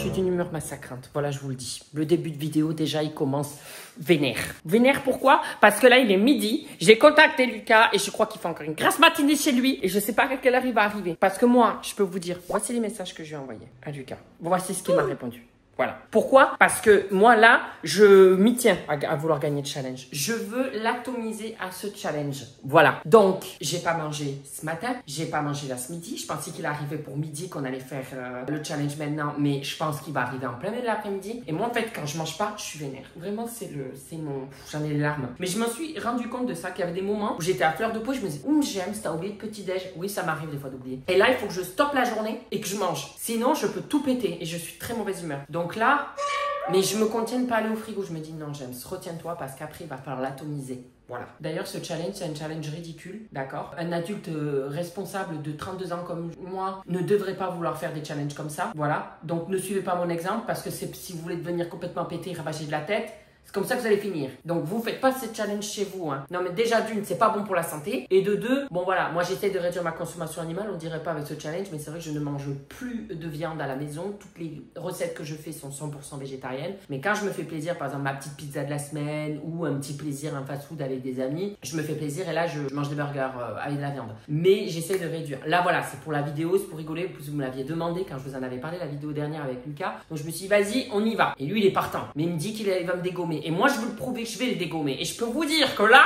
Je suis d'une humeur massacrante, voilà, je vous le dis. Le début de vidéo, déjà, il commence vénère. Vénère, pourquoi? Parce que là, il est midi, j'ai contacté Lucas et je crois qu'il fait encore une grasse matinée chez lui et je sais pas à quelle heure il va arriver. Parce que moi, je peux vous dire, voici les messages que je lui ai envoyés à Lucas. Voici ce qu'il m'a répondu. Voilà. Pourquoi? Parce que moi, là, je m'y tiens à vouloir gagner le challenge. Je veux l'atomiser à ce challenge. Voilà. Donc, j'ai pas mangé ce matin. J'ai pas mangé là ce midi. Je pensais qu'il arrivait pour midi, qu'on allait faire le challenge maintenant. Mais je pense qu'il va arriver en plein milieu de l'après-midi. Et moi, en fait, quand je mange pas, je suis vénère. Vraiment, j'en ai les larmes. Mais je m'en suis rendu compte de ça, qu'il y avait des moments où j'étais à fleur de peau. Je me disais, j'aime, t'as oublié le petit-déj. Oui, ça m'arrive des fois d'oublier. Et là, il faut que je stoppe la journée et que je mange. Sinon, je peux tout péter et je suis très mauvaise humeur. Donc là, mais je me contiens de pas aller au frigo. Je me dis non, James, retiens-toi parce qu'après, il va falloir l'atomiser. Voilà. D'ailleurs, ce challenge, c'est un challenge ridicule, d'accord? Un adulte responsable de 32 ans comme moi ne devrait pas vouloir faire des challenges comme ça. Voilà. Donc, ne suivez pas mon exemple parce que si vous voulez devenir complètement pété, ravager de la tête, c'est comme ça que vous allez finir. Donc, vous faites pas ces challenges chez vous. Hein. Non, mais déjà, d'une, c'est pas bon pour la santé. Et de deux, bon voilà, moi j'essaie de réduire ma consommation animale. On dirait pas avec ce challenge, mais c'est vrai que je ne mange plus de viande à la maison. Toutes les recettes que je fais sont 100% végétariennes. Mais quand je me fais plaisir, par exemple ma petite pizza de la semaine ou un petit plaisir, un fast-food avec des amis, je me fais plaisir et là je mange des burgers avec de la viande. Mais j'essaie de réduire. Là voilà, c'est pour la vidéo, c'est pour rigoler. En plus, vous me l'aviez demandé quand je vous en avais parlé la vidéo dernière avec Lucas. Donc je me suis dit, vas-y, on y va. Et lui, il est partant. Mais il me dit qu'il va me dégommer. Et moi, je veux le prouver que je vais le dégommer. Et je peux vous dire que là...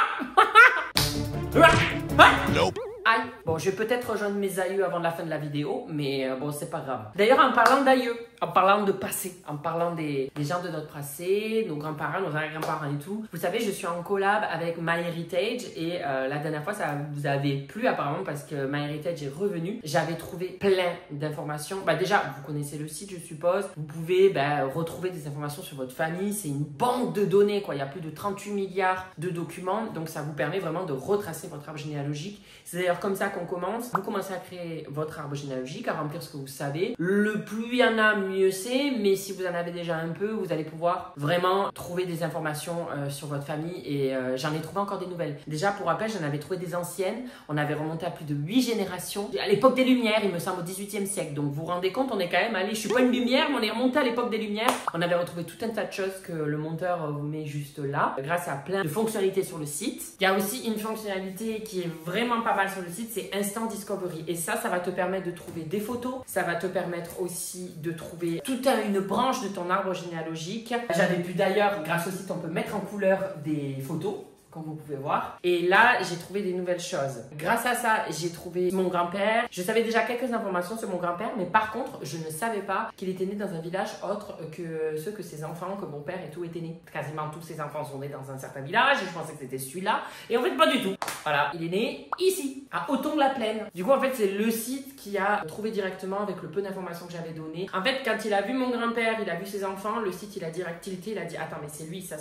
Nope. Aïe. Bon, je vais peut-être rejoindre mes aïeux avant la fin de la vidéo, mais bon, c'est pas grave. D'ailleurs, en parlant d'aïeux, en parlant de passé, en parlant des gens de notre passé, nos grands-parents, nos arrière-grands-parents et tout, vous savez, je suis en collab avec MyHeritage et la dernière fois, ça vous avait plu apparemment parce que MyHeritage est revenu. J'avais trouvé plein d'informations. Bah déjà, vous connaissez le site, je suppose. Vous pouvez retrouver des informations sur votre famille. C'est une banque de données, quoi. Il y a plus de 38 milliards de documents, donc ça vous permet vraiment de retracer votre arbre généalogique. C'est d'ailleurs comme ça qu'on commence. Vous commencez à créer votre arbre généalogique, à remplir ce que vous savez. Le plus il y en a, mieux c'est. Mais si vous en avez déjà un peu, vous allez pouvoir vraiment trouver des informations sur votre famille. Et j'en ai trouvé encore des nouvelles. Déjà, pour rappel, j'en avais trouvé des anciennes. On avait remonté à plus de 8 générations. À l'époque des Lumières, il me semble, au 18e siècle. Donc, vous vous rendez compte, on est quand même allé... Je suis pas une lumière, mais on est remonté à l'époque des Lumières. On avait retrouvé tout un tas de choses que le monteur vous met juste là. Grâce à plein de fonctionnalités sur le site. Il y a aussi une fonctionnalité qui est vraiment pas mal sur le site, c'est Instant Discovery. Et ça va te permettre de trouver des photos. Ça va te permettre aussi de trouver toute une branche de ton arbre généalogique. J'avais pu d'ailleurs, grâce au site, on peut mettre en couleur des photos, comme vous pouvez voir. Et là, j'ai trouvé des nouvelles choses. Grâce à ça, j'ai trouvé mon grand-père. Je savais déjà quelques informations sur mon grand-père, mais par contre, je ne savais pas qu'il était né dans un village autre que ceux que ses enfants, que mon père et tout étaient nés. Quasiment tous ses enfants sont nés dans un certain village et je pensais que c'était celui-là. Et en fait, pas du tout. Voilà, il est né ici, à Othon-de-la-Plaine. Du coup, en fait, c'est le site qui a trouvé directement avec le peu d'informations que j'avais données. En fait, quand il a vu mon grand-père, il a vu ses enfants, le site, il a direct tilté, il a dit, attends, mais c'est lui, ça.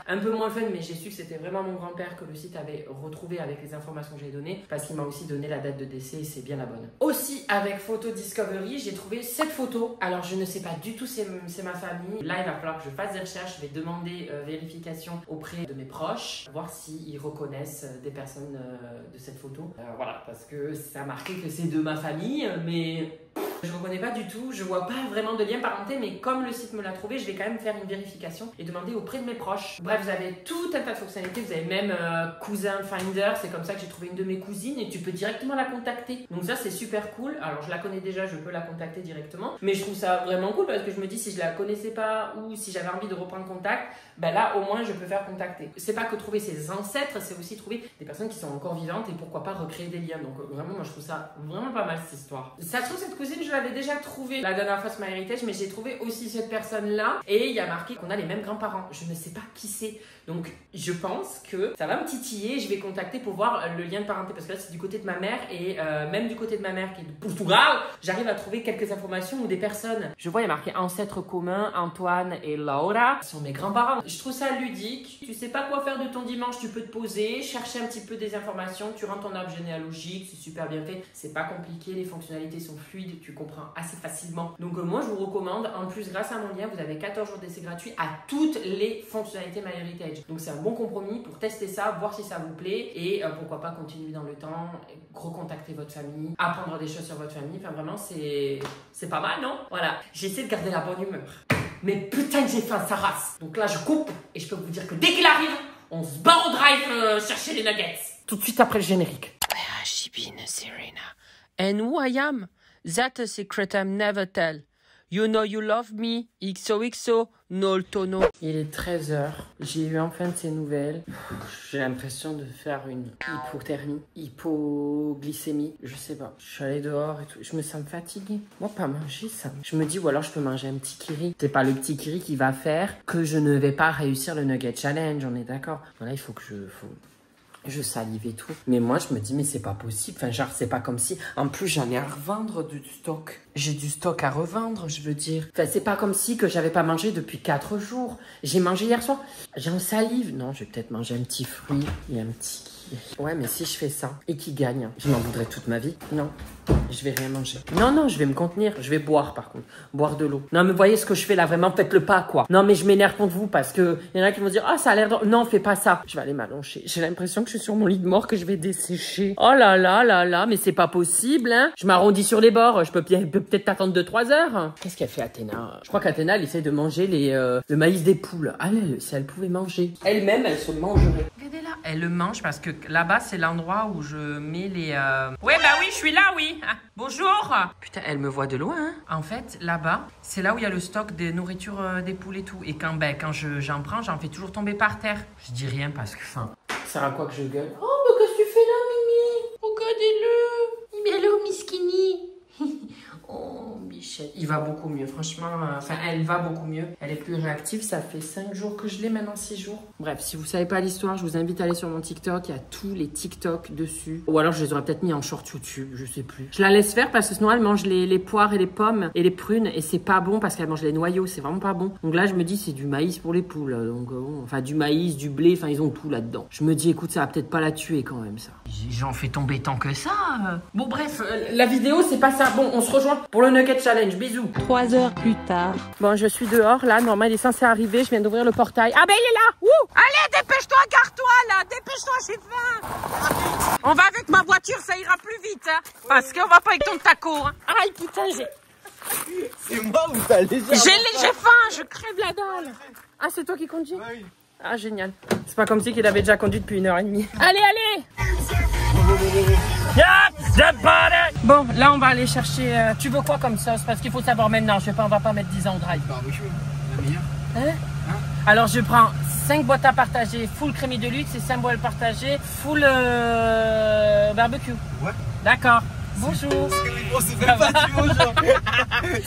Un peu moins fun, mais j'ai su que c'était vraiment mon grand-père que le site avait retrouvé avec les informations que j'ai données parce qu'il m'a aussi donné la date de décès et c'est bien la bonne. Aussi, avec Photo Discovery, j'ai trouvé cette photo. Alors, je ne sais pas du tout c'est ma famille. Là, il va falloir que je fasse des recherches. Je vais demander vérification auprès de mes proches, voir s'ils reconnaissent des personnes de cette photo. Voilà, parce que ça a marqué que c'est de ma famille, mais... je ne reconnais pas du tout, je vois pas vraiment de lien parenté, mais comme le site me l'a trouvé, je vais quand même faire une vérification et demander auprès de mes proches. Bref, vous avez tout un tas de fonctionnalités, vous avez même Cousin Finder, c'est comme ça que j'ai trouvé une de mes cousines et tu peux directement la contacter. Donc ça, c'est super cool. Alors, je la connais déjà, je peux la contacter directement, mais je trouve ça vraiment cool parce que je me dis si je la connaissais pas ou si j'avais envie de reprendre contact, ben là, au moins, je peux faire contacter. C'est pas que trouver ses ancêtres, c'est aussi trouver des personnes qui sont encore vivantes et pourquoi pas recréer des liens. Donc vraiment, moi, je trouve ça vraiment pas mal, cette histoire. Ça se trouve, cette cousine, je l'avais déjà trouvée la dernière fois sur MyHeritage, mais j'ai trouvé aussi cette personne-là et il y a marqué qu'on a les mêmes grands-parents. Je ne sais pas qui c'est. Donc, je pense que ça va me titiller. Je vais contacter pour voir le lien de parenté parce que là, c'est du côté de ma mère et même du côté de ma mère qui est de Portugal, j'arrive à trouver quelques informations ou des personnes. Je vois, il y a marqué ancêtres communs, Antoine et Laura. Ce sont mes grands-parents. Je trouve ça ludique. Tu sais pas quoi faire de ton dimanche, tu peux te poser, chercher un petit peu des informations, tu rentres ton arbre généalogique, c'est super bien fait. C'est pas compliqué, les fonctionnalités sont fluides. tu comprends assez facilement. Donc moi, je vous recommande. En plus, grâce à mon lien, vous avez 14 jours d'essai gratuit à toutes les fonctionnalités MyHeritage. Donc c'est un bon compromis pour tester ça, voir si ça vous plaît et pourquoi pas continuer dans le temps, recontacter votre famille, apprendre des choses sur votre famille. Enfin vraiment, c'est pas mal, non? Voilà, j'essaie de garder la bonne humeur. Mais putain que j'ai faim, sa race. Donc là, je coupe et je peux vous dire que dès qu'il arrive, on se barre au drive chercher les nuggets. Tout de suite après le générique. Where has she been, Serena? And who I am? That's a secret I never tell. You know you love me. XOXO, no tono. Il est 13h. J'ai eu enfin de ces nouvelles. J'ai l'impression de faire une hypothermie, hypoglycémie. Je sais pas. Je suis allée dehors et tout. Je me sens fatiguée. Moi, pas manger ça. Je me dis, ou alors je peux manger un petit kiri. C'est pas le petit kiri qui va faire que je ne vais pas réussir le nugget challenge. On est d'accord. Voilà, il faut que je salive et tout. Mais moi, je me dis, mais c'est pas possible. Enfin, genre, c'est pas comme si... En plus, j'en ai à revendre du stock. J'ai du stock à revendre, je veux dire. Enfin, c'est pas comme si que j'avais pas mangé depuis 4 jours. J'ai mangé hier soir. J'en salive. Non, je vais peut-être manger un petit fruit et un petit... Ouais, mais si je fais ça et qu'il gagne, je m'en voudrais toute ma vie. Non, je vais rien manger. Non, je vais me contenir. Je vais boire, par contre. Boire de l'eau. Non, mais voyez ce que je fais là, vraiment, faites-le pas, quoi. Non, mais je m'énerve contre vous parce que y en a qui vont dire, ah, ça a l'air de... Non, fais pas ça. Je vais aller m'allonger. J'ai l'impression que je suis sur mon lit de mort, que je vais dessécher. Oh là là, mais c'est pas possible, hein. Je m'arrondis sur les bords. Je peux peut-être attendre 2-3 heures. Qu'est-ce qu'elle fait, Athéna? Je crois qu'Athéna, elle essaie de manger le maïs des poules. Ah, si elle pouvait manger. Elle-même, elle se mangerait. Regardez là. Elle le mange parce que là-bas, c'est l'endroit où je mets les... Ouais, bah oui, je suis là, oui. Ah, bonjour. Putain, elle me voit de loin, hein. En fait, là-bas, c'est là où il y a le stock de nourriture des poules et tout. Et quand j'en prends, j'en fais toujours tomber par terre. Je dis rien parce que, enfin... Ça sert à quoi que je gueule? Oh, mais qu'est-ce que tu fais là, Mimi? Regardez-le. Il est là, Miskini. Oh, Bichette. Il va beaucoup mieux, franchement. Enfin, elle va beaucoup mieux. Elle est plus réactive. Ça fait 5 jours que je l'ai, maintenant 6 jours. Bref, si vous savez pas l'histoire, je vous invite à aller sur mon TikTok. Il y a tous les TikTok dessus. Ou alors, je les aurais peut-être mis en short YouTube. Je sais plus. Je la laisse faire parce que sinon, elle mange les poires et les pommes et les prunes. Et c'est pas bon parce qu'elle mange les noyaux. C'est vraiment pas bon. Donc là, je me dis, c'est du maïs pour les poules. Donc, bon, enfin, du maïs, du blé. Enfin, ils ont tout là-dedans. Je me dis, écoute, ça va peut-être pas la tuer quand même, ça. J'en fais tomber tant que ça. Bon, bref, la vidéo, c'est pas ça. Bon, on se rejoint pour le Nugget Challenge. Bisous. 3 heures plus tard. Bon, je suis dehors, là. Normalement, il est censé arriver. Je viens d'ouvrir le portail. Ah ben, il est là. Ouh. Allez, dépêche-toi, gare-toi, là. Dépêche-toi, j'ai faim. On va avec ma voiture, ça ira plus vite, hein. Parce qu'on va pas avec ton taco, hein. Aïe, putain, C'est moi ou t'as légèrement j'ai faim, je crève la dalle. Ah, c'est toi qui conduis? Oui. Ah, génial. C'est pas comme si qu'il avait déjà conduit depuis 1h30. Allez, allez. Bon, là on va aller chercher. Tu veux quoi comme sauce? Parce qu'il faut savoir maintenant. Je sais pas, on va pas mettre 10 ans au drive. Barbecue, la meilleure. Hein? Alors je prends 5 boîtes à partager, full crémy de luxe et 5 boîtes partagées, full barbecue. Ouais. D'accord. Bonjour. On s'est même pas dit bonjour.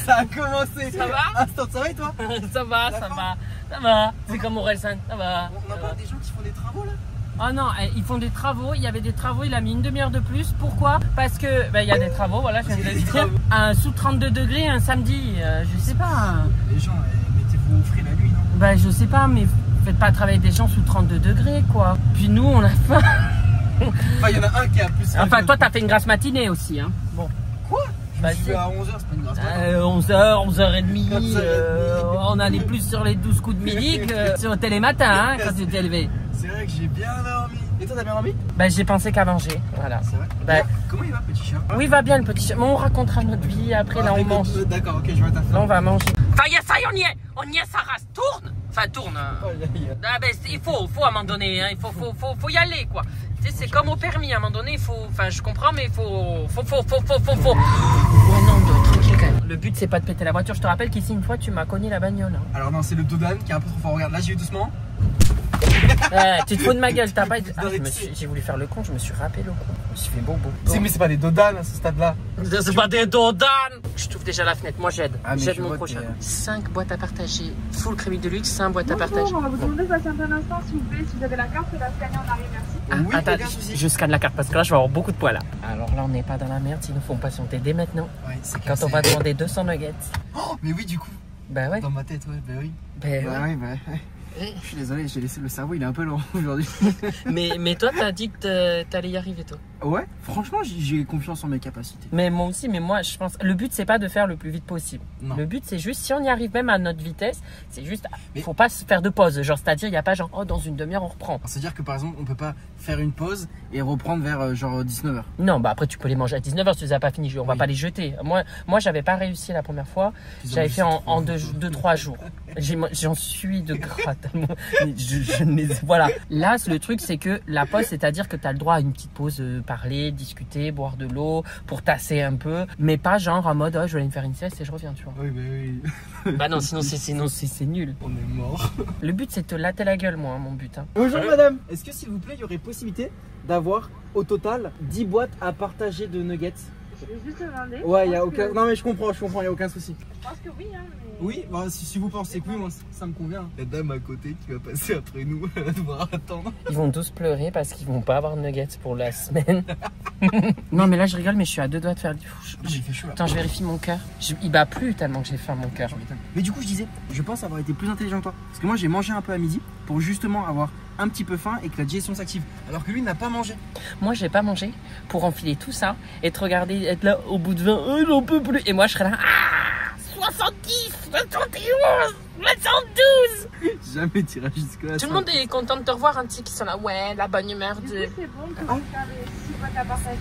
Ça a commencé. Ça va? Attends, ça va et toi? Ça va, ça va. Ça va. C'est comme Orelsan. Ça va. On n'a pas des gens qui font des travaux là? Oh non, ils font des travaux, il y avait des travaux, il a mis une demi-heure de plus. Pourquoi? Parce que, il y a des travaux, voilà, je viens de le dire. Sous 32 degrés un samedi, je sais pas. Les gens, mettez-vous au frais la nuit, non? Je sais pas, mais faites pas travailler des gens sous 32 degrés, quoi. Puis nous, on a faim. Enfin, il y en a un qui a plus... Enfin, toi, t'as fait une grasse matinée aussi, hein. Bon. Quoi? Je suis à 11h, c'est pas une grasse matinée. 11h, 11h30, on en est plus sur les 12 coups de midi que sur Télématin, hein, quand tu t'es levé. C'est vrai que j'ai bien dormi. Et toi, t'as bien dormi? J'ai pensé qu'à manger, voilà. C'est vrai? Comment il va, petit chat? Oui, il va bien, le petit chat. Mais on racontera notre vie, après, là, on mange. D'accord, ok, je vais t'affaire. Là, on va manger. Ça y est, on y est, ça rase. Tourne. Enfin, tourne. Il faut à un moment donné, hein. Il faut y aller, quoi. Tu sais, c'est comme au permis, à un moment donné, il faut... Enfin, je comprends, mais il faut... Ouais, non, tranquille, quand même. Le but, c'est pas de péter la voiture. Je te rappelle qu'ici, une fois, tu m'as cogné la bagnole. Hein. Alors non, c'est le Dodan qui est un peu trop fort. Regarde, là, j'y vais doucement. Tu te fous de ma gueule, t'as pas été... j'ai voulu faire le con, je me suis râpé le con. Je me suis fait bobo. Mais c'est pas des Dodan à ce stade-là. C'est pas des Dodan. Je t'ouvre déjà la fenêtre, moi j'aide. J'aide mon prochain. 5 boîtes à partager, full crémy de luxe, 5 boîtes à partager. On va vous demander de patienter un instant s'il vous plaît. Si vous avez la carte, la scanner en arrière, merci. Oui, attends, je scanne la carte parce que là je vais avoir beaucoup de poids là. Alors là on n'est pas dans la merde, ils nous font patienter dès maintenant. Ouais, quand on va demander 200 nuggets. Oh, mais oui, du coup. Ouais. Dans ma tête, ouais, oui. Ouais. Je suis désolé, j'ai laissé le cerveau, il est un peu lent aujourd'hui. mais toi, t'as dit que t'allais y arriver, toi. Ouais, franchement, j'ai confiance en mes capacités. Mais moi aussi, mais moi, je pense. Le but, c'est pas de faire le plus vite possible. Non. Le but, c'est juste, si on y arrive même à notre vitesse, c'est juste. Il faut pas se faire de pause. Genre, c'est-à-dire, il n'y a pas genre, oh, dans une demi-heure, on reprend. C'est-à-dire que par exemple, on peut pas faire une pause et reprendre vers genre 19h. Non, bah après, tu peux les manger à 19h si tu les as pas fini. On va pas les jeter. Moi j'avais pas réussi la première fois. J'avais fait en 2-3 jours. J'en suis de gras tellement. Voilà. Là, le truc, c'est que la pause, c'est-à-dire que tu as le droit à une petite pause, parler, discuter, boire de l'eau, pour tasser un peu. Mais pas genre en mode, oh, je vais aller me faire une sieste et je reviens, tu vois. Oui, mais oui. Bah non, sinon c'est nul. On est mort. Le but, c'est de te latter la gueule, moi, mon but. Hein. Bonjour madame, est-ce que s'il vous plaît, il y aurait possibilité d'avoir au total 10 boîtes à partager de nuggets? Je vais juste demander. Ouais, il y a aucun. Non, mais je comprends, il y a aucun souci. Je pense que oui, hein. Mais... Oui, bah, si vous pensez que oui, moi ça me convient. La dame à côté qui va passer après nous, elle va devoir attendre. Ils vont tous pleurer parce qu'ils vont pas avoir de nuggets pour la semaine. Non, mais là, je rigole, mais je suis à 2 doigts de faire du fou. Il fait chaud là. Attends, je vérifie mon cœur. Il bat plus tellement que j'ai faim, mon cœur. Mais du coup, je disais, je pense avoir été plus intelligent que toi. Parce que moi, j'ai mangé un peu à midi pour justement avoir un petit peu faim et que la digestion s'active. Alors que lui n'a pas mangé. Moi, j'ai pas mangé pour enfiler tout ça et te regarder être là au bout de 20. Oh, j'en peux plus. Et moi, je serais là. Ah, 70, 71, 72. Jamais tiré jusque-là. Tout le monde est content de te revoir, un petit qui sont là. Ouais, la bonne humeur Du de. coup, c'est bon pour faire les 6 boîtes à partager.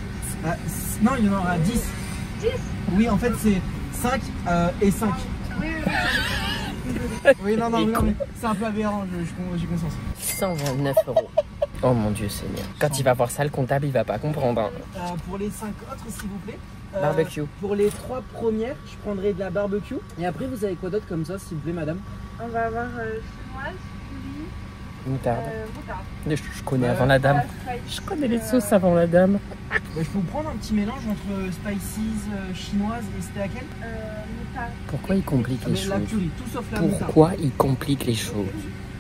Non, il y en aura 10. 10? Oui, en fait, c'est 5 et 5. Oui. Oui, non, mais c'est un peu aberrant, j'ai conscience. 129 €. Oh mon Dieu Seigneur. Quand il va voir ça, le comptable, il va pas comprendre. Hein. Pour les 5 autres, s'il vous plaît. Barbecue. Pour les 3 premières, je prendrai de la barbecue. Et après, vous avez quoi d'autre comme ça, s'il vous plaît, madame? On va avoir chinoise, poulie, Moutarde. moutarde. Je connais avant la dame. Je connais les sauces avant la dame. Je peux vous prendre un petit mélange entre spices, chinoise et c'était laquelle? Moutarde. Pourquoi il complique les La choses? curry, tout sauf la moutarde. Pourquoi il complique les choses?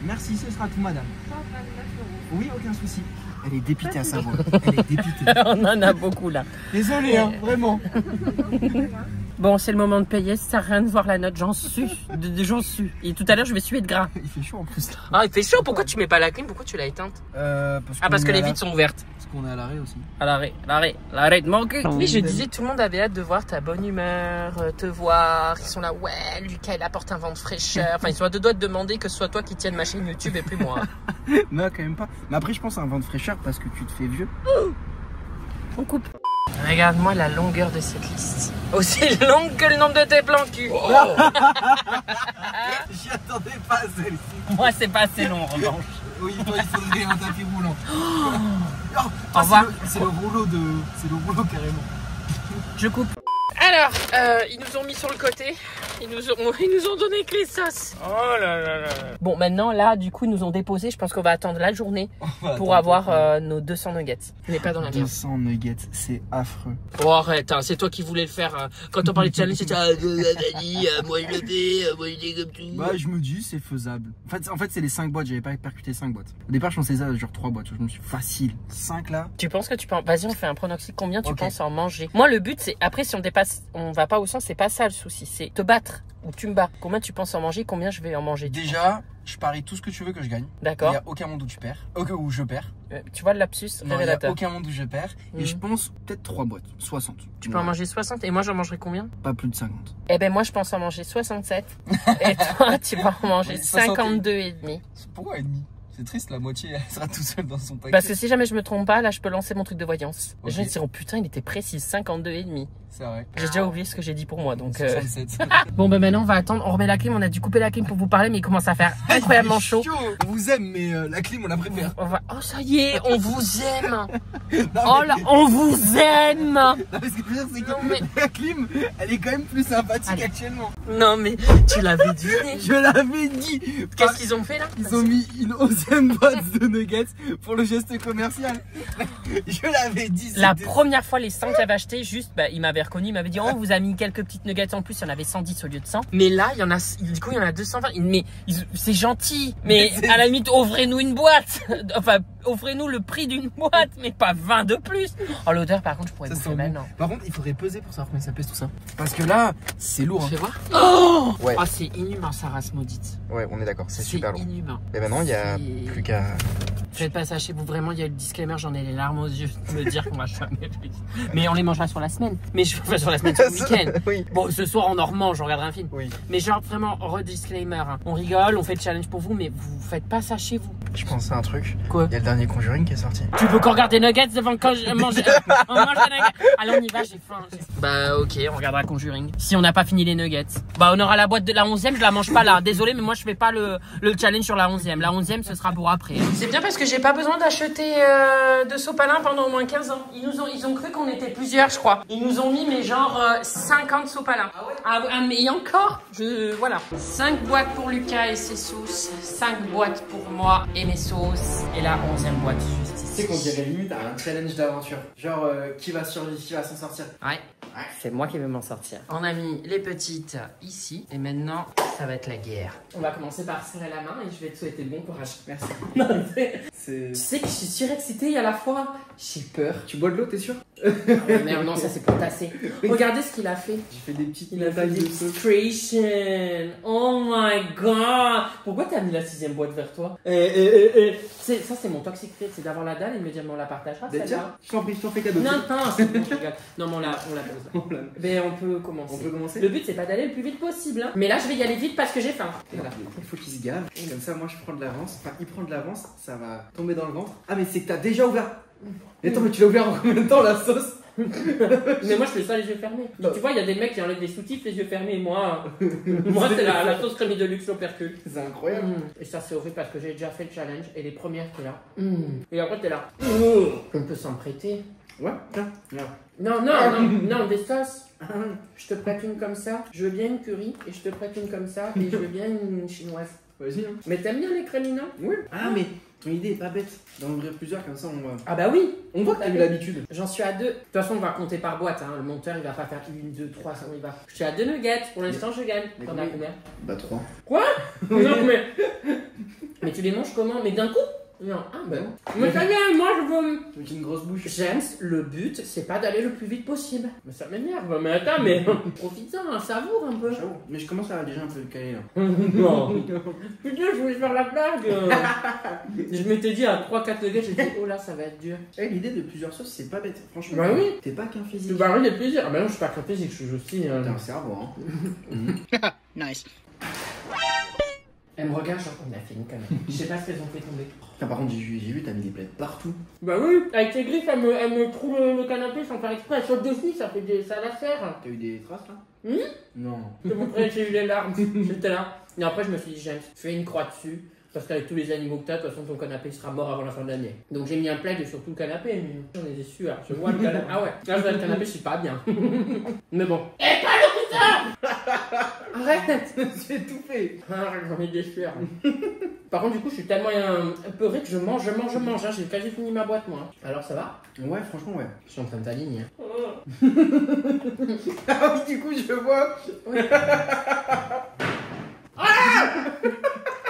Merci, ce sera tout, madame. 129 €. Oui, aucun souci. Elle est dépitée à savoir. Elle est dépitée. On en a beaucoup là. Désolé, hein, vraiment. Bon, c'est le moment de payer. Ça sert à rien de voir la note. J'en suis. J'en suis. Et tout à l'heure, je vais suer de gras. Il fait chaud en plus là. Ah, il fait chaud. Pourquoi tu mets pas la clim? Pourquoi tu l'as éteinte? Parce que les vitres sont ouvertes. Parce qu'on est à l'arrêt aussi. À l'arrêt de mon cul. Oui, je disais, tout le monde avait hâte de voir ta bonne humeur, te voir. Ils sont là, ouais, Lucas, il apporte un vent de fraîcheur. Enfin, ils sont à 2 doigts de demander que ce soit toi qui tienne ma chaîne YouTube et plus moi. Non, quand même pas. Mais après, je pense à un vent de fraîcheur parce que tu te fais vieux. On coupe. Regarde-moi la longueur de cette liste. Aussi longue que le nombre de tes plans cul. Oh. J'y attendais pas à celle-ci. Moi, c'est pas assez long en revanche. Oui, toi, il faudrait un tapis roulant. Au revoir. C'est le rouleau carrément. Je coupe. Alors, ils nous ont mis sur le côté. Ils nous ont donné que les sauces. Oh là là là. Bon, maintenant, là, du coup, ils nous ont déposé. Je pense qu'on va attendre la journée pour avoir nos 200 nuggets. On n'est pas dans la merde. 200 nuggets, c'est affreux. Oh, arrête, hein, c'est toi qui voulais le faire. Hein. Quand on parlait de challenge, c'était moi je le fais, moi je dis comme tout. Bah, je me dis, c'est faisable. En fait c'est les 5 boîtes. J'avais pas percuté 5 boîtes. Au départ, je pensais ça, genre 3 boîtes. Je me suis dit, facile. 5 là. Tu penses que tu peux en... Vas-y, on fait un pronostic. Combien tu penses en manger? Moi, le but, c'est après, si on dépasse, on va pas au sens, c'est pas ça le souci. C'est te battre ou tu me bats. Combien tu penses en manger? Combien je vais en manger? Déjà, je parie tout ce que tu veux que je gagne. D'accord. Il n'y a aucun monde où tu perds. Où je perds. Tu vois le lapsus révélateur. Il n'y a aucun monde où je perds. Et je pense peut-être 3 boîtes. 60. Tu peux en manger 60 et moi j'en mangerai combien? Pas plus de 50. Eh ben moi je pense en manger 67. Et toi tu vas en manger 52 et demi. Pourquoi et demi? C'est triste, la moitié elle sera tout seul dans son paquet. Parce que si jamais je me trompe pas, là je peux lancer mon truc de voyance. Les gens ils diront putain il était précis 52 et demi. C'est vrai. J'ai déjà oublié ce que j'ai dit pour moi donc. 67. Bon ben maintenant on va attendre, on remet la clim, on a dû couper la clim pour vous parler mais il commence à faire incroyablement chaud. On vous aime mais la clim on la préfère. Oh ça y est, on vous aime. Oh là, on vous aime. Non mais ce que je veux dire c'est que la clim elle est quand même plus sympathique actuellement. Non mais tu l'avais dit. Je l'avais dit. Qu'est-ce qu'ils ont fait là? Ils ont mis une 11e boîte de nuggets pour le geste commercial. Je l'avais dit. La première fois les 100 qu'il avait acheté, juste il m'avait reconnu, il m'avait dit oh on vous a mis quelques petites nuggets en plus, il y en avait 110 au lieu de 100. Mais là il y en a, du coup il y en a 220. Mais c'est gentil. Mais à la limite ouvrez-nous une boîte. Enfin offrez-nous le prix d'une boîte, mais pas 20 de plus. Oh, l'odeur, par contre, je pourrais bouffer maintenant. Par contre, il faudrait peser pour savoir combien ça pèse tout ça. Parce que là, c'est lourd. Je vais voir. Oh, ouais. Oh, c'est inhumain, sa race maudite. Ouais, on est d'accord, c'est super lourd. C'est inhumain. Et maintenant, il y a plus qu'à. Faites pas ça chez vous, vraiment, il y a le disclaimer, j'en ai les larmes aux yeux de me dire qu'on va jamais faire. Mais on les mangera sur la semaine. Mais je fais sur la semaine, sur le week-end. Oui. Bon, ce soir, on en remange, on regardera un film. Oui. Mais genre, vraiment, redisclaimer. Hein. On rigole, on fait le challenge pour vous, mais vous faites pas ça chez vous. Je pensais à un truc. Quoi? Il y a le dernier Conjuring qui est sorti. Tu veux qu'on regarde des nuggets devant quand je mange on mange des nuggets. Allez, on y va, j'ai faim. Bah, ok, on regardera Conjuring. Si on n'a pas fini les nuggets. Bah, on aura la boîte de la 11e, je la mange pas là. Désolé, mais moi, je fais pas le challenge sur la 11e. La 11e, ce sera pour après. C'est bien parce que j'ai pas besoin d'acheter de sopalin pendant au moins 15 ans. Ils ont cru qu'on était plusieurs, je crois. Ils nous ont mis, mais genre 50 sopalins. Ah ouais? Ah, mais encore, voilà. 5 boîtes pour Lucas et ses sauces. 5 boîtes pour moi et mes sauces. Et la 11e boîte juste ici. Tu sais qu'on dirait limite à un challenge d'aventure. Genre, qui va survivre, qui va s'en sortir. Ouais. C'est moi qui vais m'en sortir. On a mis les petites ici. Et maintenant, ça va être la guerre. On va commencer par serrer la main et je vais te souhaiter bon courage. Merci. Tu sais que je suis surexcitée et à la fois, j'ai peur. Tu bois de l'eau, t'es sûr? Merde, non, ça c'est pour tasser. Regardez ce qu'il a fait. J'ai fait des petites Il a fait des illustration. Oh my god. Pourquoi t'as mis la 6e boîte vers toi? Ça c'est mon toxic trait, c'est d'avoir la dalle et de me dire mais on la partagera celle-là. Je t'en prie, je t'en fais cadeau. Non, c'est bon, je rigole. Non, mais on la pose. Mais on peut commencer. On peut commencer. Le but c'est pas d'aller le plus vite possible. Hein. Mais là je vais y aller vite parce que j'ai faim. Voilà. Il faut qu'il se gave. Comme ça, moi je prends de l'avance. Enfin, il prend de l'avance, ça va tomber dans le ventre. Ah, mais c'est que t'as déjà ouvert. Mais attends, mais tu l'as ouvert en combien de temps la sauce? Mais moi je fais ça les yeux fermés. Tu vois, il y a des mecs qui enlèvent des sous-titres les yeux fermés. Moi c'est la sauce crémée de luxe l'opercule. C'est incroyable. Et ça c'est horrible parce que j'ai déjà fait le challenge et les premières t'es là. Et après t'es là. On peut s'en prêter. Ouais, tiens. Non, des sauces. Je te prête une comme ça. Je veux bien une curry et je te prête une comme ça. Et je veux bien une chinoise. Vas-y. Hein. Mais t'aimes bien les crémina? Oui. Ah, mais ton idée est pas bête. D'en ouvrir plusieurs comme ça, Ah bah oui. On voit que t'as eu l'habitude. J'en suis à 2. De toute façon, on va compter par boîte. Hein. Le monteur, il va pas faire 1, 2, 3, ça il va. Je suis à 2 nuggets. Pour l'instant, je gagne. T'en as combien? Bah 3. Quoi? Non, mais tu les manges comment? Mais d'un coup? Non. Ah bah non. Mais ça y est, moi je veux. Avec une grosse bouche. James, le but, c'est pas d'aller le plus vite possible. Mais ça m'énerve. Mais attends, mais profite-en, hein, savoure un peu. J'avoue. Mais je commence à déjà un peu caler là. Non. Putain, je voulais faire la blague. Je m'étais dit à 3-4 degrés, j'ai dit, oh là, ça va être dur. Eh, l'idée de plusieurs sauces, c'est pas bête. Franchement, bah oui. T'es pas qu'un Tu physique. vas des plaisirs. Ah bah non, je suis pas qu'un physique, je suis aussi. T'as un cerveau, hein. Nice. Elle me regarde, genre, on a fini quand même. Je sais pas ce qu'elles ont fait tomber. Putain, par contre, j'ai vu, t'as mis des plaies partout. Bah oui, avec ses griffes, elle me trouve le canapé sans faire exprès. Elle saute dessus, ça la serre. T'as eu des traces là? Non. C'est pour ça que j'ai eu les larmes. J'étais là. Et après, je me suis dit, James, fais une croix dessus. Parce qu'avec tous les animaux que t'as, de toute façon, ton canapé sera mort avant la fin de l'année. Donc j'ai mis un plaid sur tout le canapé. Mais j'en ai déçu. Je vois le canapé. Ah ouais, là, je vois le canapé, je suis pas bien. Mais bon. Eh, pas le couteau! Arrête! J'ai étouffé. Ah, j'en ai déçu. Par contre, du coup, je suis tellement apeuré que je mange. Hein. J'ai quasi fini ma boîte, moi. Alors, ça va? Ouais, franchement, ouais. Je suis en train de t'aligner. Ah oui, du coup, je vois.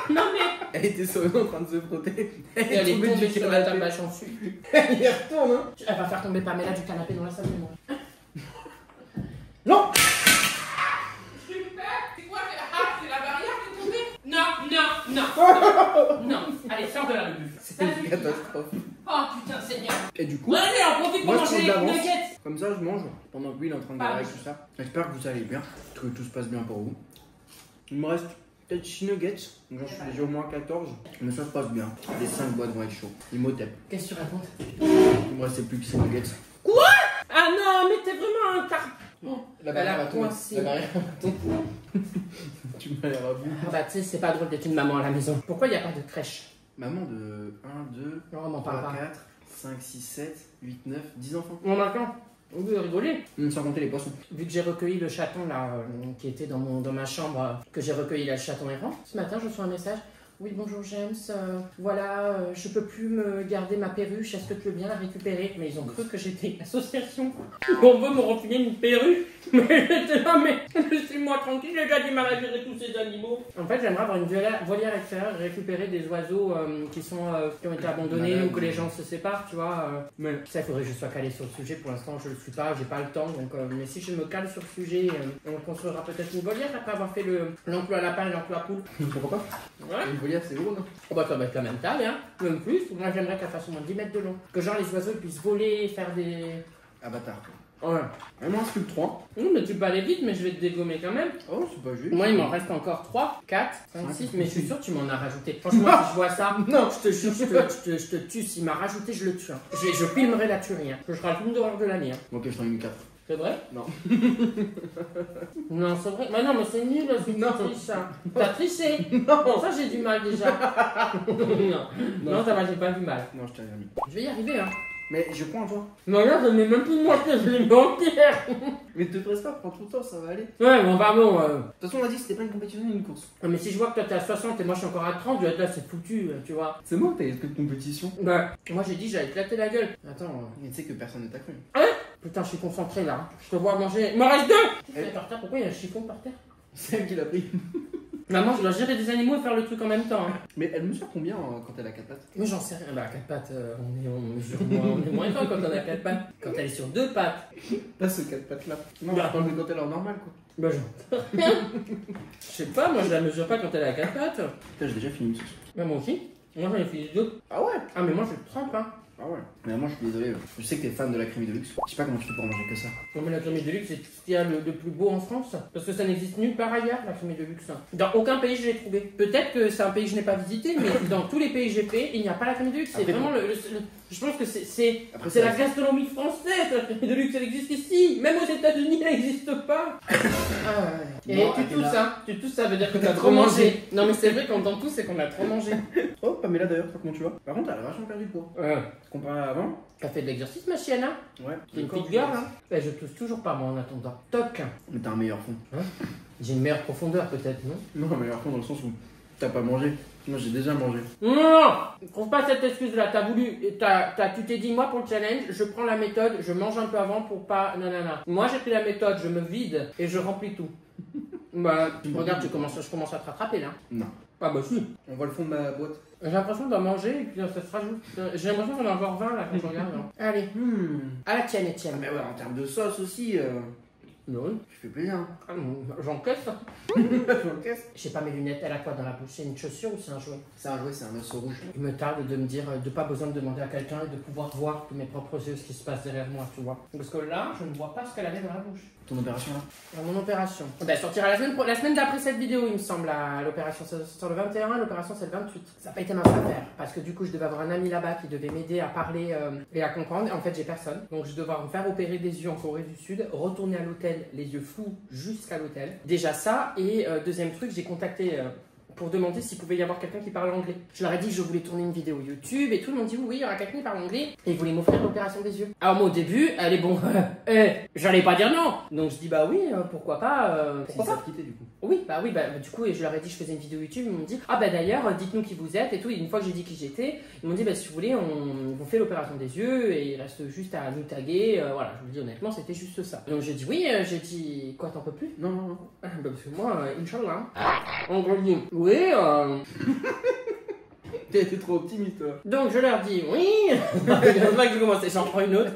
Non, mais. Elle était sur eux en train de se frotter. Elle est tombée sur la table à chansu. Elle y retourne, hein. Elle va faire tomber Pamela du canapé dans la salle de moi. Non. C'est quoi? Ah, c'est la barrière qui est tombée? Non. Non. Allez, sors de la rue. C'est une catastrophe. Oh putain, Seigneur. Et du coup, Allez, on profite pour moi, je manger prends de les l'avance. nuggets. Comme ça, je mange pendant que lui il est en train de galérer avec tout ça. J'espère que vous allez bien, que tout se passe bien pour vous. Il me reste peut-être 6 nuggets, donc j'en suis déjà au moins 14. Mais ça se passe bien. Les 5 boîtes vont être chauds. Imhotep. Qu'est-ce que tu racontes? Il me restait plus que 6 nuggets. Quoi? Ah non, mais t'es vraiment un car... La Elle a barrière va tomber. coincé. La barrière va tomber. Tu m'as l'air à bout. Ah bah tu sais, c'est pas drôle d'être une maman à la maison. Pourquoi il n'y a pas de crèche? Maman de 1, 2, Non, on m'en 3, parle pas. 4, 5, 6, 7, 8, 9, 10 enfants. On attend. On veut rigoler. Sans compter les poissons. Vu que j'ai recueilli le chaton là, qui était dans ma chambre, que j'ai recueilli là, le chaton errant, ce matin je reçois un message. Oui, bonjour James. Voilà, je peux plus me garder ma perruche. Est-ce que tu veux bien la récupérer? Mais ils ont cru que j'étais une association. On veut me refiler une perruche. Mais j'étais là, mais laissez-moi tranquille, j'ai déjà du mal à gérer tous ces animaux. En fait, j'aimerais avoir une volière extérieure et récupérer des oiseaux qui ont été abandonnés ou que les gens se séparent, tu vois. Mais ça, il faudrait que je sois calé sur le sujet. Pour l'instant, je le suis pas, j'ai pas le temps. Donc, mais si je me cale sur le sujet, on construira peut-être une volière après avoir fait l'emploi lapin et l'emploi poule. Pourquoi pas? Ouais. Une volière, c'est gros, non? Oh bah ça va être la même taille, hein. Même plus. Moi, j'aimerais qu'elle fasse au moins 10 mètres de long. Que genre les oiseaux ils puissent voler et faire des... Avatar. Ouais. Vraiment un Sculpt 3. Non, mais tu peux aller vite, mais je vais te dégommer quand même. Oh, c'est pas juste. Moi, il m'en reste encore 3, 4, 5, 6, mais je suis sûr que tu m'en as rajouté. Franchement, si je vois ça, non, je te jure, je te tue. S'il m'a rajouté, je le tue. Hein. Je filmerai la tuerie. Hein. Je ferai le film d'horreur de l'année. Hein. Ok, je t'en ai mis 4. C'est vrai? Non. Non, c'est vrai. Mais non, mais c'est nul, non. Ça. T'as triché. Non. Ça, j'ai du mal déjà. non, ça va, j'ai pas du mal. Non, je t'ai rien mis. Je vais y arriver, hein. Mais je prends à toi. Non, là, je mets même plus moitié, je l'ai mis entière. Mais te presse pas, prends tout le temps, ça va aller. Ouais, bon, pardon. De toute façon, on a dit que c'était pas une compétition, une course. Mais si je vois que toi t'es à 60 et moi je suis encore à 30, je vais être là, c'est foutu, tu vois. C'est moi que t'as esprit de compétition. Bah, moi j'ai dit j'allais éclater la gueule. Attends. Mais tu sais que personne ne t'a cru. Putain, je suis concentré là. Je te vois manger. Il m'en reste 2. Pourquoi il y a un chiffon par terre? C'est elle qui l'a pris. Maman, je dois gérer des animaux et faire le truc en même temps. Hein. Mais elle mesure combien quand elle a 4 pattes? Moi j'en sais rien. Bah, à 4 pattes, on mesure moins, on est moins grand quand on a 4 pattes. Quand elle est sur 2 pattes. Pas ce 4 pattes là. Non, Bah. je parle de quand elle est en normal quoi. Bah, je sais pas, moi je la mesure pas quand elle a 4 pattes. Putain, j'ai déjà fini une sauce. Bah, moi aussi. Moi j'en ai fait 2. Ah ouais? Ah, mais moi je trempe, hein. Ah ouais. Mais moi, je suis désolé. Je sais que t'es fan de la crème de luxe. Je sais pas comment tu fais pour manger que ça. Non mais la crème de luxe c'est ce qu'il y a de plus beau en France. Parce que ça n'existe nulle part ailleurs la crème de luxe. Dans aucun pays je l'ai trouvé. Peut-être que c'est un pays que je n'ai pas visité, mais dans tous les pays que j'ai fait, il n'y a pas la crème de luxe. C'est Après, vraiment je pense que c'est Après, la gastronomie française. La crème de luxe elle existe ici. Même aux États-Unis elle n'existe pas. Et Non, tu Adela. tousses hein. Tu tousses ça veut dire que t'as trop mangé. Non mais c'est vrai quand on tousse c'est qu'on a trop mangé. Oh, Pamela d'ailleurs, toi comment tu vas? Par contre, elle a vachement perdu de poids. Comparé à avant. T'as fait de l'exercice ma chienne hein. Ouais. T'es une petite girl hein. Eh, je tousse toujours pas moi en attendant. Toc. Mais t'as un meilleur fond. J'ai une meilleure profondeur peut-être non. Non, un meilleur fond dans le sens où t'as pas mangé. Moi, j'ai déjà mangé. Non, trouve pas cette excuse-là. T'as voulu, tu t'es dit, moi pour le challenge, je prends la méthode, je mange un peu avant pour pas, nanana. Moi j'ai pris la méthode, je me vide et je remplis tout. Bah, regarde, je commence à te rattraper là. Non. Ah bah si. On voit le fond de ma boîte. J'ai l'impression d'en manger et puis ça se rajoute. J'ai l'impression d'en avoir 20 là quand je regarde. Allez, à la tienne, Etienne. Ah, mais ouais, en termes de sauce aussi, Non, tu fais plaisir. Hein. ah, j'encaisse. J'encaisse. J'ai pas mes lunettes, elle a quoi dans la bouche? C'est une chaussure ou c'est un jouet? C'est un jouet, c'est un os rouge. Il me tarde de me dire, de pas besoin de demander à quelqu'un et de pouvoir voir de mes propres yeux ce qui se passe derrière moi, tu vois. Parce que là, je ne vois pas ce qu'elle avait dans la bouche. Ton opération là? Dans mon opération. Ben, elle sortira la semaine d'après cette vidéo, il me semble, l'opération. Ça sort le 21, l'opération c'est le 28. Ça n'a pas été mince à faire, parce que du coup, je devais avoir un ami là-bas qui devait m'aider à parler et à comprendre. En fait, j'ai personne. Donc, je devais me faire opérer des yeux en Corée du Sud, retourner à l'hôtel, les yeux flous jusqu'à l'hôtel. Déjà ça, et deuxième truc, j'ai contacté... pour demander s'il pouvait y avoir quelqu'un qui parle anglais. Je leur ai dit que je voulais tourner une vidéo YouTube et tout le monde dit oui, il y aura quelqu'un qui parle anglais et ils voulaient m'offrir l'opération des yeux. Alors moi au début, elle est bon, j'allais pas dire non. Donc je dis bah oui, pourquoi pas. Pourquoi pas quitter du coup. Oui, du coup, et je leur ai dit que je faisais une vidéo YouTube, ils m'ont dit ah bah d'ailleurs, dites-nous qui vous êtes et tout. Et une fois que j'ai dit qui j'étais, ils m'ont dit bah si vous voulez, on vous fait l'opération des yeux et il reste juste à nous taguer. Voilà, je vous dis honnêtement, c'était juste ça. Donc j'ai dit oui, j'ai dit quoi, t'en peux plus? Non, non, non. Bah, parce que moi, Inch'Allah. On va dire oui. T'es trop optimiste toi. Donc je leur dis oui. C'est pas que je commence, j'en prends une autre.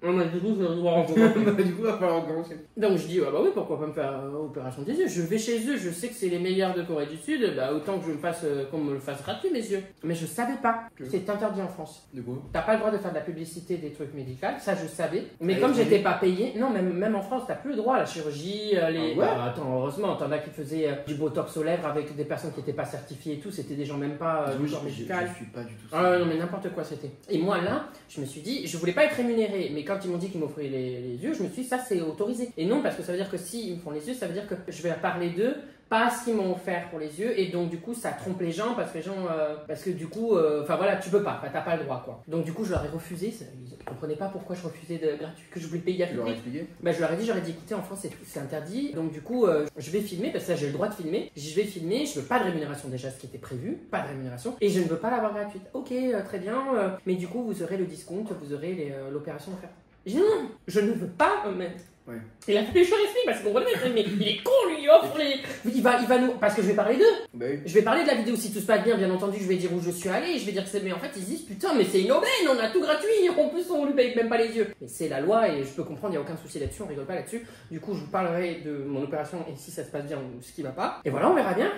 Non mais du coup je vais devoir en commencer. Du coup, il va falloir commencer. Donc je dis ah bah oui, pourquoi pas me faire opération des yeux. Je vais chez eux, je sais que c'est les meilleurs de Corée du Sud, bah autant que je me fasse qu'on me le fasse gratuit mes yeux. Mais je savais pas. C'est interdit en France. De quoi? T'as pas le droit de faire de la publicité des trucs médicaux, ça je savais. Mais Ah, comme étranger. j'étais pas payé, non même en France t'as plus le droit à la chirurgie, les. Ah ouais. Bah, attends, heureusement, t'en as qui faisaient du botox aux lèvres avec des personnes qui étaient pas certifiées et tout, c'était des gens même pas du genre médical. Je suis pas du tout Ah ouais, non mais n'importe quoi c'était. Et moi là, je me suis dit, je voulais pas être rémunéré, mais quand ils m'ont dit qu'ils m'offraient les yeux, je me suis dit ça c'est autorisé. Et non parce que ça veut dire que si ils me font les yeux, ça veut dire que je vais parler d'eux pas ce qu'ils m'ont offert pour les yeux et donc du coup ça trompe les gens parce que les gens parce que du coup enfin voilà tu peux pas, t'as pas le droit quoi. Donc du coup je leur ai refusé, ils comprenaient pas pourquoi je refusais de gratuit, que je voulais payer à tout prix. Bah je leur ai dit écoutez en France c'est interdit donc du coup je vais filmer parce que là j'ai le droit de filmer, je vais filmer, je veux pas de rémunération déjà ce qui était prévu, pas de rémunération et je ne veux pas l'avoir gratuite. Ok très bien mais du coup vous aurez le discount, vous aurez l'opération offerte. J'ai dit non, je ne veux pas mais... Ouais. Il a fait les choses ici parce qu'on connaît, mais il est con lui, il offre les. Il va nous. Parce que je vais parler d'eux. Bah oui. Je vais parler de la vidéo si tout se passe bien entendu, je vais dire où je suis allé, je vais dire que c'est. Mais en fait, ils disent putain, mais c'est une aubaine, on a tout gratuit, en plus on lui paye même pas les yeux. Mais c'est la loi et je peux comprendre, il n'y a aucun souci là-dessus, on rigole pas là-dessus. Du coup, je vous parlerai de mon opération et si ça se passe bien ou ce qui va pas. Et voilà, on verra bien.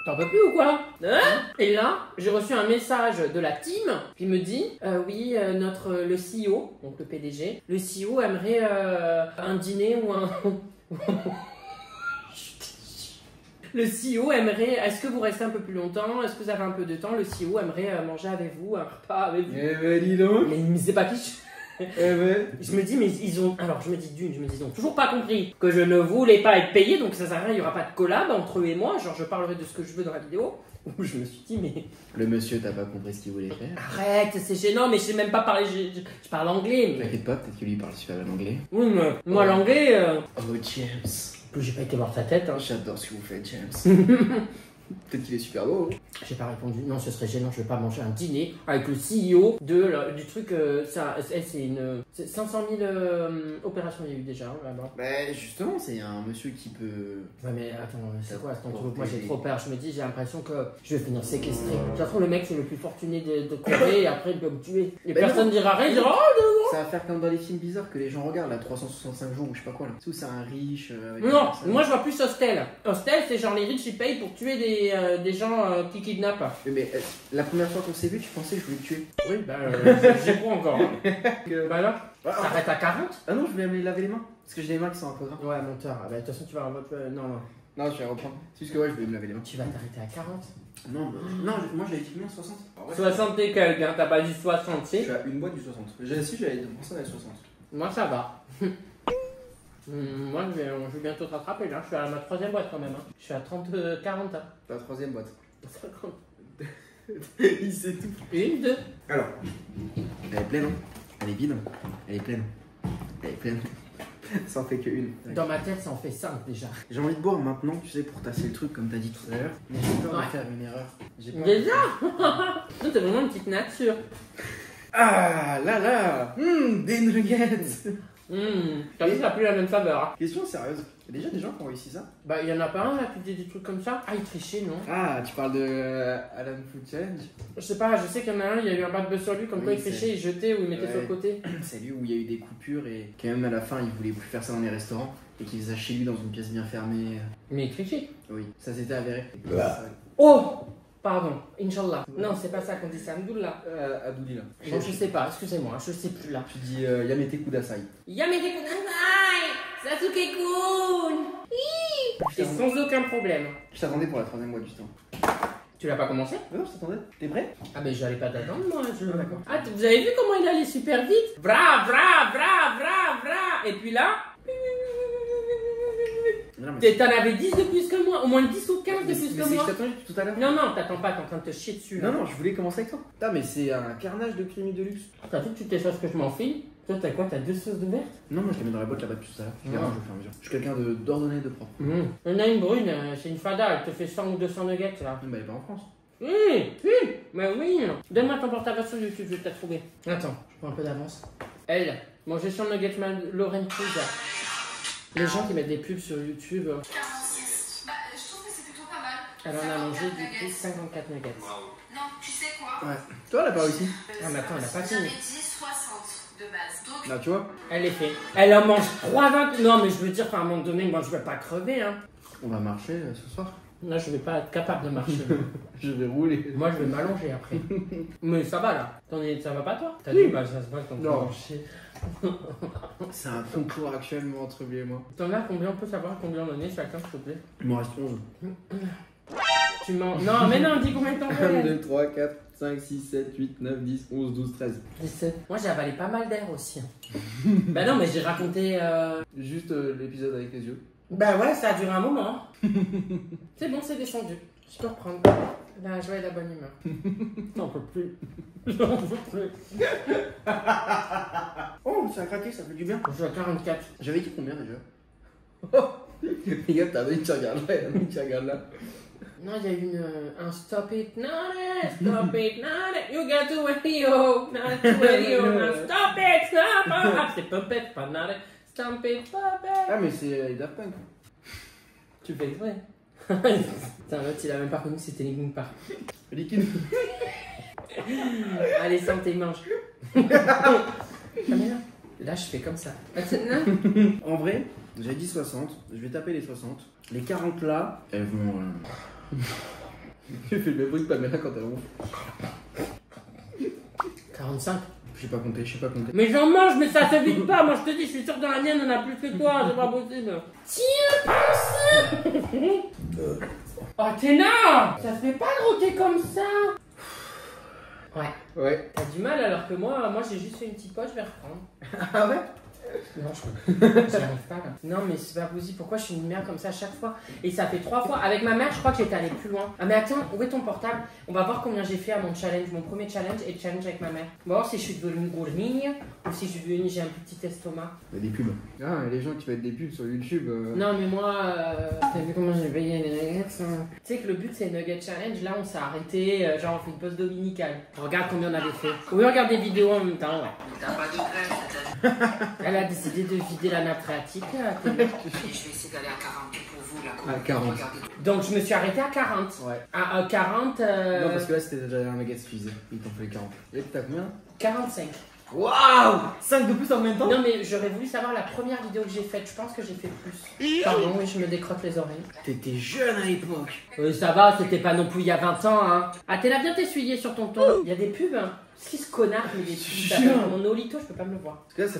T'en peux plus ou quoi hein? Et là, j'ai reçu un message de la team qui me dit oui, le CEO, donc le PDG, le CEO aimerait un dîner ou un... Le CEO aimerait, est-ce que vous restez un peu plus longtemps? Est-ce que vous avez un peu de temps? Le CEO aimerait manger avec vous, un repas avec vous. Eh ben dis donc. Mais c'est pas qui je me dis, mais ils ont. Alors, je me dis ils ont toujours pas compris que je ne voulais pas être payé, donc ça sert à rien, il y aura pas de collab entre eux et moi. Genre, je parlerai de ce que je veux dans la vidéo. Où je me suis dit, mais. Le monsieur, t'as pas compris ce qu'il voulait faire? Arrête, c'est gênant, mais je sais même pas parler. Je parle anglais. Mais... T'inquiète pas, peut-être que lui parle super bien anglais. Oui, mais moi, l'anglais. Oh, James. En plus, j'ai pas été voir sa tête. Hein. J'adore ce que vous faites, James. Peut-être qu'il est super beau. J'ai pas répondu. Non, ce serait gênant. Je vais pas manger un dîner avec le CEO du truc. C'est 500 000 opérations il y a eu déjà là-bas. Bah justement, c'est un monsieur qui peut. Ouais, mais attends, c'est quoi ce truc? Moi j'ai trop peur. Je me dis, j'ai l'impression que je vais finir séquestré. De toute façon, le mec c'est le plus fortuné de Corée et après il peut me tuer. Et personne dira rien. Il dira oh non. Ça va faire comme dans les films bizarres que les gens regardent, là, 365 jours ou je sais pas quoi là. C'est où c'est un riche. Non, moi je vois plus Hostel. Hostel, c'est genre les riches ils payent pour tuer des gens qui kidnappent. Mais la première fois qu'on s'est vu, tu pensais que je voulais te tuer? Oui, bah j'y crois encore. Hein. Bah alors ça arrête à 40? Ah non, je voulais me laver les mains. Parce que j'ai les mains qui sont un peu gras. Ouais, menteur. Bah, de toute façon, tu vas. Non. Non, je vais reprendre. C'est juste que ouais, je voulais me laver les mains. Tu vas t'arrêter à 40? Non, moi j'avais dit combien? 60? 60 et quelques, hein, t'as pas dit 60, Je suis à une boîte du 60. Si, j'avais pensé à 60. Moi ça va. Moi je vais bientôt te rattraper là, je suis à ma 3ème boîte quand même. Hein. Je suis à 40 ans. La 3ème boîte. 50. Il sait tout. Une, deux. Alors, elle est pleine, hein? Elle est vide, hein? Elle est pleine. Elle est pleine. Ça en fait que une. Dans ma tête, ça en fait 5 déjà. J'ai envie de boire maintenant, tu sais, pour tasser le truc comme t'as dit tout à l'heure. Mais j'ai peur de faire une erreur. Déjà c'est vraiment une petite nature. Ah là là, des nuggets. T'as vu, ça a plus la même saveur. Hein. Question sérieuse. Il y a déjà des gens qui ont réussi ça? Bah, il y en a pas un là qui dit des trucs comme ça. Ah, il trichait, non? Ah, tu parles de Alan Food Challenge? Je sais pas, je sais qu'il y en a un, il y a eu un bad buzz sur lui, comme quoi il trichait, il jetait ou il mettait sur le côté. C'est lui où il y a eu des coupures et quand même à la fin il voulait plus faire ça dans les restaurants et qu'il faisait ça chez lui dans une pièce bien fermée. Mais il trichait. Oui, ça s'était avéré. Oh! Pardon, Inch'Allah. Non, c'est pas ça qu'on dit, c'est Abdullah. Abdullah. Bon, je sais pas, excusez-moi, je sais plus là. Tu dis Yamete Kudasai. Yamete Kudasai! Sasuke-kun! Et sans aucun problème. Je t'attendais pour la 3ème boîte justement. Tu l'as pas commencé? Non, je t'attendais. T'es prêt? Ah, mais j'allais pas t'attendre moi. D'accord. Ah, vous avez vu comment il allait super vite? Bra! Et puis là. T'en avais 10 de plus que moi, au moins 10 ou 15 de plus que moi. Je t'attendais depuis tout à l'heure. Non, t'attends pas, t'es en train de te chier dessus. Là. Non, je voulais commencer avec toi. Putain, mais c'est un carnage de crimi de luxe. T'as vu que tu t'es sauces que je m'en file? Toi, t'as quoi? T'as 2 sauces de verte? Non, moi je les mets dans la boîte là-bas depuis tout à l'heure. Je les range au fur et à mesure. Je suis quelqu'un d'ordonné, de propre. Il y en a une brune, c'est une fada, elle te fait 100 ou 200 nuggets là. Bah, elle est pas en France. Mais oui. Donne-moi ton portable sur YouTube, je vais te la trouver. Attends, je prends un peu d'avance. Elle, manger 100 nuggets Lauren Cruz. Les gens qui mettent des pubs sur YouTube. 46. Bah, je trouve que c'est plutôt pas mal. Elle en a mangé du coup 54 nuggets. Non, tu sais quoi? Ouais. Toi, elle a pas réussi. Ah, mais attends, elle a pas J'avais fini. dit 60 de base. Donc, Là, tu vois. Elle est fait. Elle en mange 3,20. Non, mais je veux dire, à un moment donné, moi je vais pas crever. Hein. On va marcher ce soir. Là, je vais pas être capable de marcher. Je vais rouler. Moi, je vais m'allonger après. Mais ça va là. Ça va pas toi? T'as dit, bah ça se passe quand tu Non. marcher. C'est un concours actuellement entre lui et moi. T'en as combien? On peut savoir combien on en est chacun, s'il te plaît? Il m'en reste 11. Tu mens. Non, mais non, dis combien de temps? 1, 2, 3, 4, 5, 6, 7, 8, 9, 10, 11, 12, 13. 17. Moi, j'ai avalé pas mal d'air aussi. Bah non, mais j'ai raconté. Juste l'épisode avec les yeux. Bah ouais, ça a duré un moment. C'est bon, c'est descendu. Je peux reprendre. La joie et la bonne humeur. J'en peux plus. J'en peux plus. Oh, ça a craqué, ça fait du bien. Je suis à 44. J'avais dit combien déjà? Oh. Regarde, t'as donné, tu regardes là, tu regardes là. Non, il y a eu un stop it, not it, stop it, not it, you got to radio, not to radio, stop it, stop it. Ah, c'est pop it, pas not it, stop it, pop it. Ah, mais c'est les Daft Punk. Tu fais exprès. Putain, l'autre, il a même pas connu que c'était Linkin Park. Liquide. Allez, santé, mange. Ah, mais là, je fais comme ça. En vrai, j'ai dit 60, je vais taper les 60. Les 40 là, elles vont. J'ai fait le même bruit que Pamela quand elle ronfle. 45. Je sais pas compter, je sais pas compter. Mais j'en mange, mais ça se vide pas. Moi, je te dis, je suis sûr que dans la mienne, on a plus que toi. C'est pas possible. Tiens, pense. Oh, t'es là. Ça se fait pas de rôter comme ça. Ouais. Ouais. T'as du mal alors que moi j'ai juste fait une petite pause, je vais reprendre. Ah ouais? Non, j'y arrive pas là. Non, mais c'est pas possible. Pourquoi je suis une merde comme ça à chaque fois? Et ça fait 3 fois. Avec ma mère, je crois que j'étais allée plus loin. Ah, mais attends, où est ton portable? On va voir combien j'ai fait à mon challenge, mon premier challenge et le challenge avec ma mère. On va voir si je suis devenue une grosse ligne ou si je suis devenue, j'ai un petit estomac. Il y a des pubs. Ah, les gens qui mettent des pubs sur YouTube. Non, mais moi, t'as vu comment j'ai payé les nuggets? Tu sais que le but c'est Nugget Challenge. Là, on s'est arrêté, genre on fait une pause dominicale. Regarde combien on avait fait. Oui, on regarde des vidéos en même temps, ouais. T'as pas de graisse, Elle a décidé de vider la nappe phréatique. Là, je vais essayer d'aller à 40 pour vous là. À 40. donc je me suis arrêtée à 40. Ouais. À 40. Non, parce que là c'était déjà un nugget fusé. Ils t'ont fait les 40. Et t'as combien? 45. Waouh! 5 de plus en même temps? Non, mais j'aurais voulu savoir la première vidéo que j'ai faite. Je pense que j'ai fait plus. Pardon, oui, je me décrotte les oreilles. T'étais jeune à l'époque. Oui, ça va, c'était pas non plus il y a 20 ans. Hein. Ah, t'es là bien t'essuyer sur ton ton. Il y a des pubs. Hein. Ce qui se connaît, mais des pubs. Mon olito, je peux pas me le voir. Parce que là ça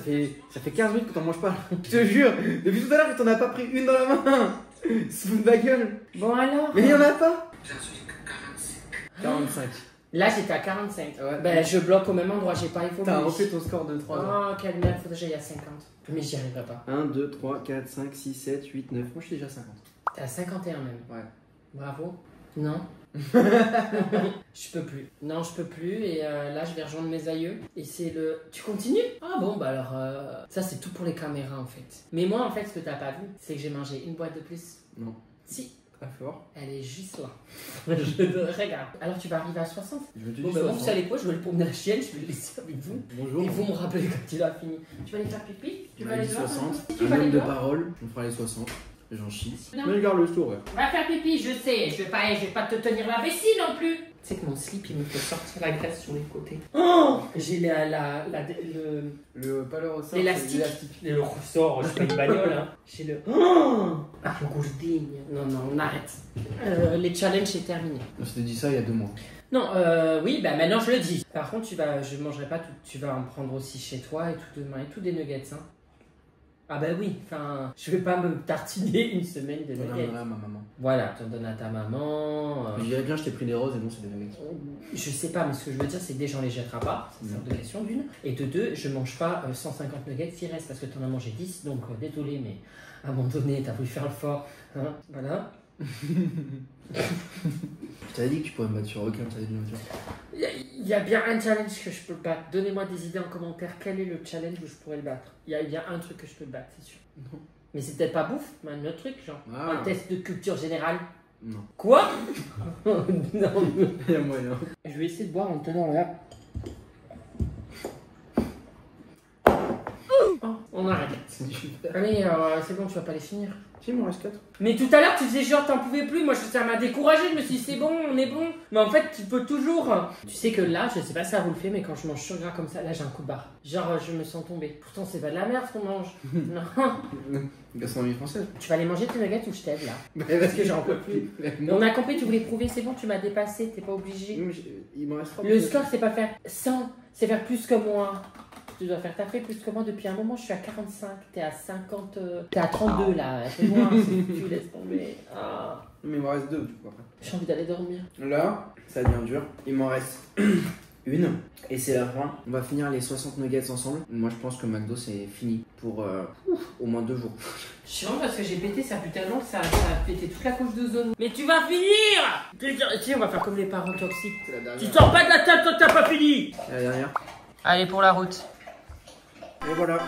fait 15 minutes que t'en manges pas. Je te jure, depuis tout à l'heure, t'en as pas pris une dans la main. Se fout de ma gueule. Bon alors. Mais il y en a pas. J'en suis 45. 45. Là, j'étais à 45. Ouais. Ben, je bloque au même endroit, j'ai pas évolué. T'as refait ton score de 3 ans. Oh, quelle merde, faudrait que j'aille à 50. Mais j'y arriverai pas. 1, 2, 3, 4, 5, 6, 7, 8, 9. Moi je suis déjà 50. T'es à 51 même. Ouais. Bravo. Non. Je peux plus. Non, je peux plus. Et là, je vais rejoindre mes aïeux. Et c'est le. Tu continues? Ah bon, bah alors. Ça, c'est tout pour les caméras en fait. Mais moi, en fait, ce que t'as pas vu, c'est que j'ai mangé une boîte de plus. Non. Si. Très fort. Elle est juste là. Je te regarde. Alors, tu vas arriver à 60? Je te Bon, dis bah, moi, 60. vous savez quoi? Je vais le promener à la chienne, je vais le laisser avec vous. Bonjour. Et vous me rappelez quand il a fini. Tu vas aller faire pipi? Tu On vas a aller dit voir 60. Tu Un vas aller homme de voir parole. On fera les 60. J'en chie. Non. Mais regarde le sourd, ouais. Va faire pipi, je sais. Je vais pas te tenir la vessie non plus. Tu sais que mon slip, il me fait sortir la graisse sur les côtés. Oh, j'ai Pas le ressort. l'élastique. Le ressort, je suis pas une bagnole. Hein. J'ai le. Oh, ah, le gourdine. Non, non, on arrête. Les challenges, c'est terminé. On s'était dit ça il y a 2 mois. Non, oui, bah maintenant je le dis. Par contre, je mangerai pas tout. Tu vas en prendre aussi chez toi et tout demain et tout des nuggets, hein. Ah bah oui, enfin, je vais pas me tartiner une semaine de nuggets. Voilà, ma maman. Voilà, t'en donnes à ta maman. Je dirais bien, je t'ai pris des roses et non, c'est des nuggets. Je sais pas, mais ce que je veux dire, c'est que déjà on les jettera pas. C'est une de question d'une. Et de deux, je mange pas 150 nuggets s'il reste parce que t'en as mangé 10. Donc désolé, mais à un moment donné, t'as voulu faire le fort. Hein, voilà. Je t'avais dit que tu pourrais me battre sur aucun challenge. Il y a bien un challenge que je peux le battre. Donnez-moi des idées en commentaire. Quel est le challenge où je pourrais le battre? Il y a bien un truc que je peux le battre, c'est sûr. Non. Mais c'est peut-être pas bouffe, mais un autre truc, genre. Ah. Un test de culture générale. Non. Quoi? Non. Il y a moyen. Je vais essayer de boire en tenant là. Oh, on arrête. C'est super. Allez, c'est bon, tu vas pas les finir. Si, il m'en reste 4. Mais tout à l'heure, tu disais genre, t'en pouvais plus. Moi, ça m'a découragé. Je me suis dit, c'est bon, on est bon. Mais en fait, tu peux toujours. Tu sais que là, je sais pas si ça vous le fait, mais quand je mange sur gras comme ça, là, j'ai un coup de barre. Genre, je me sens tomber. Pourtant, c'est pas de la merde ce qu'on mange. Non. Gastronomie française. Tu vas aller manger tes nuggets ou je t'aide là? Parce que j'en peux plus. On a compris, tu voulais prouver, c'est bon, tu m'as dépassé, t'es pas obligé. Il m'en reste 3. Le score, c'est pas faire 100, c'est faire plus que moi. Tu dois faire, t'as fait plus que moi depuis un moment, je suis à 45, t'es à 50, t'es à 32 là, c'est moi, tu laisses tomber. Ah. Mais il m'en reste 2 du coup après. J'ai envie d'aller dormir. Là, ça devient dur. Il m'en reste une. Et c'est la fin. On va finir les 60 nuggets ensemble. Moi, je pense que McDo, c'est fini pour au moins 2 jours. Je sais pas parce que j'ai pété, ça pue tellement que ça a pété toute la couche d'ozone. Mais tu vas finir! Tiens, on va faire comme les parents toxiques. C'est la dernière. Tu sors pas de la table quand t'as pas fini! C'est la dernière. Allez, pour la route. Et voilà.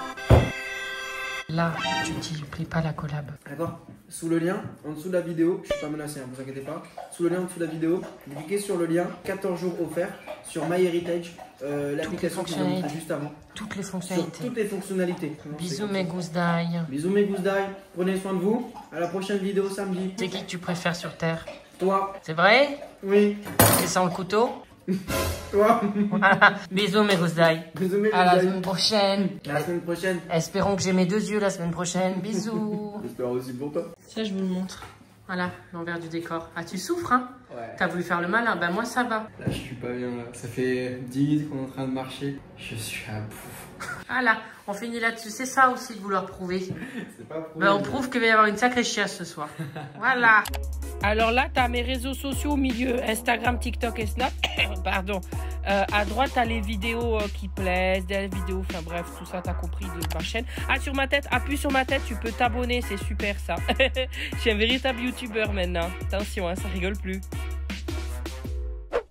Là, tu dis, plie pas la collab. D'accord. Sous le lien, en dessous de la vidéo, je suis pas menacé, hein, vous inquiétez pas. Sous le lien en dessous de la vidéo, vous cliquez sur le lien, 14 jours offerts sur MyHeritage, l'application que je vous ai montré juste avant. Toutes les Sur fonctionnalités. toutes les fonctionnalités. Bisous mes gousses d'ail. Bisous mes gousses d'ail, prenez soin de vous. À la prochaine vidéo samedi. C'est qui que tu préfères sur Terre? Toi. C'est vrai? Oui. C'est sans le couteau? Toi. Voilà. Bisous mes gousses d'ail. Bisous mes gousses À la d'ail. semaine prochaine. À la semaine prochaine. Espérons que j'ai mes 2 yeux la semaine prochaine. Bisous. J'espère aussi pour toi. Ça, je vous le montre. Voilà, l'envers du décor. Ah, tu souffres, hein? Ouais. T'as voulu faire le malin? Ben moi, ça va. Là, je suis pas bien. Là. Ça fait 10 minutes qu'on est en train de marcher. Je suis à bout. Voilà, on finit là-dessus. C'est ça aussi de vouloir prouver. C'est pas prouvé. Ben, on prouve qu'il va y avoir une sacrée chiasse ce soir. Voilà. Alors là, t'as mes réseaux sociaux au milieu. Instagram, TikTok et Snap. Pardon. À droite, t'as les vidéos qui plaisent, des vidéos, enfin bref, tout ça, t'as compris de ma chaîne. Ah, sur ma tête, appuie sur ma tête, tu peux t'abonner, c'est super ça. Je suis un véritable youtubeur maintenant. Attention, hein, ça rigole plus.